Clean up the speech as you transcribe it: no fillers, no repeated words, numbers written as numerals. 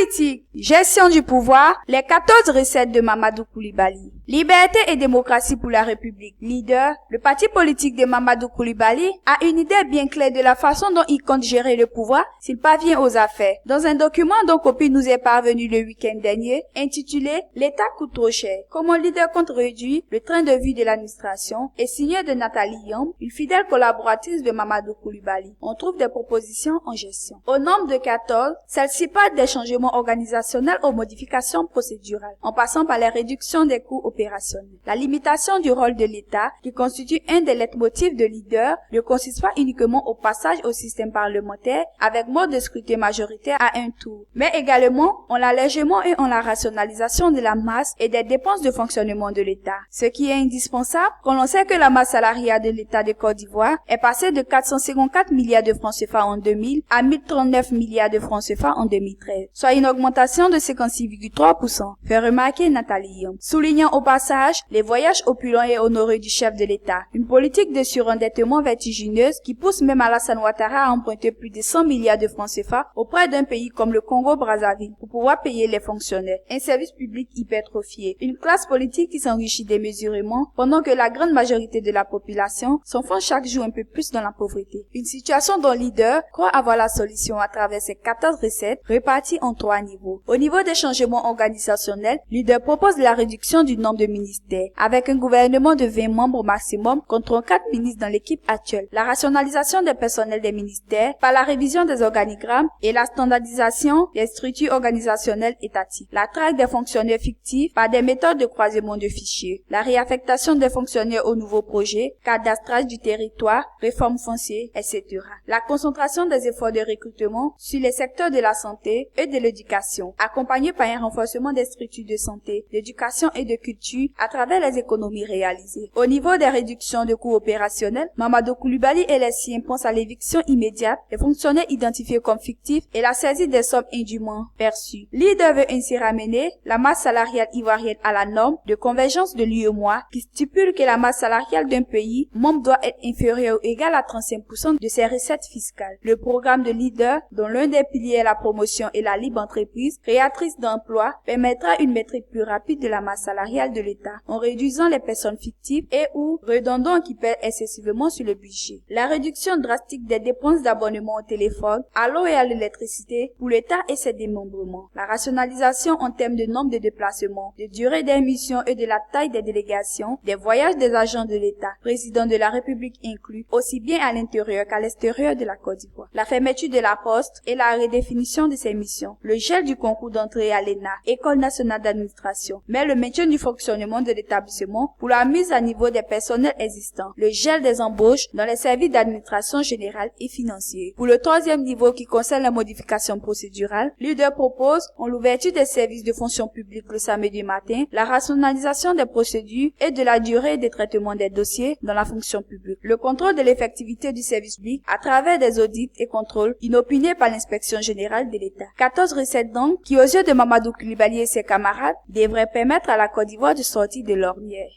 Politique, gestion du pouvoir, les 14 recettes de Mamadou Coulibaly. Liberté et démocratie pour la République. Leader, le parti politique de Mamadou Coulibaly a une idée bien claire de la façon dont il compte gérer le pouvoir s'il parvient aux affaires. Dans un document dont copie nous est parvenu le week-end dernier, intitulé « L'État coûte trop cher. Comment le leader compte réduire le train de vie de l'administration » et signé de Nathalie Yamb, une fidèle collaboratrice de Mamadou Coulibaly. On trouve des propositions en gestion. Au nombre de 14, celles-ci partent des changements organisationnels aux modifications procédurales, en passant par la réduction des coûts opérationnels. La limitation du rôle de l'État, qui constitue un des leitmotifs de leader, ne consiste pas uniquement au passage au système parlementaire avec mode de scrutin majoritaire à un tour, mais également en l'allègement et en la rationalisation de la masse et des dépenses de fonctionnement de l'État. Ce qui est indispensable quand l'on sait que la masse salariale de l'État de Côte d'Ivoire est passée de 454 milliards de francs CFA en 2000 à 1039 milliards de francs CFA en 2013, soit une augmentation de 56,3%, fait remarquer Nathalie Yamb, soulignant au passage les voyages opulents et honorés du chef de l'État, une politique de surendettement vertigineuse qui pousse même Alassane Ouattara à emprunter plus de 100 milliards de francs CFA auprès d'un pays comme le Congo-Brazzaville pour pouvoir payer les fonctionnaires, un service public hypertrophié, une classe politique qui s'enrichit démesurément pendant que la grande majorité de la population s'enfonce chaque jour un peu plus dans la pauvreté. Une situation dont leader croit avoir la solution à travers ses 14 recettes réparties en 3 niveaux. Au niveau des changements organisationnels, leader propose la réduction du nombre de ministères, avec un gouvernement de 20 membres maximum contre 34 ministres dans l'équipe actuelle, la rationalisation des personnels des ministères par la révision des organigrammes et la standardisation des structures organisationnelles étatiques, la traque des fonctionnaires fictifs par des méthodes de croisement de fichiers, la réaffectation des fonctionnaires aux nouveaux projets, cadastrage du territoire, réforme foncière, etc. La concentration des efforts de recrutement sur les secteurs de la santé et de l'éducation, accompagnée par un renforcement des structures de santé, d'éducation et de culture à travers les économies réalisées. Au niveau des réductions de coûts opérationnels, Mamadou Coulibaly et les siens pensent à l'éviction immédiate des fonctionnaires identifiés comme fictifs et la saisie des sommes indûment perçues. Leader veut ainsi ramener la masse salariale ivoirienne à la norme de convergence de l'UEMOA qui stipule que la masse salariale d'un pays membre doit être inférieure ou égale à 35% de ses recettes fiscales. Le programme de Leader, dont l'un des piliers est la promotion et la libre entreprise, créatrice d'emplois, permettra une maîtrise plus rapide de la masse salariale de l'État en réduisant les personnes fictives et ou redondantes qui pèsent excessivement sur le budget. La réduction drastique des dépenses d'abonnement au téléphone, à l'eau et à l'électricité pour l'État et ses démembrements. La rationalisation en termes de nombre de déplacements, de durée des missions et de la taille des délégations, des voyages des agents de l'État, président de la République inclus, aussi bien à l'intérieur qu'à l'extérieur de la Côte d'Ivoire. La fermeture de la poste et la redéfinition de ses missions. Le gel du concours d'entrée à l'ENA, École nationale d'administration, mais le maintien du fonctionnement de l'établissement pour la mise à niveau des personnels existants. Le gel des embauches dans les services d'administration générale et financière. Pour le 3e niveau qui concerne la modification procédurale, leader propose, en l'ouverture des services de fonction publique le samedi matin, la rationalisation des procédures et de la durée des traitements des dossiers dans la fonction publique. Le contrôle de l'effectivité du service public à travers des audits et contrôles inopinés par l'inspection générale de l'État. 14 recettes donc qui, aux yeux de Mamadou Coulibaly et ses camarades, devraient permettre à la Côte d'Ivoire de sortir de l'ornière.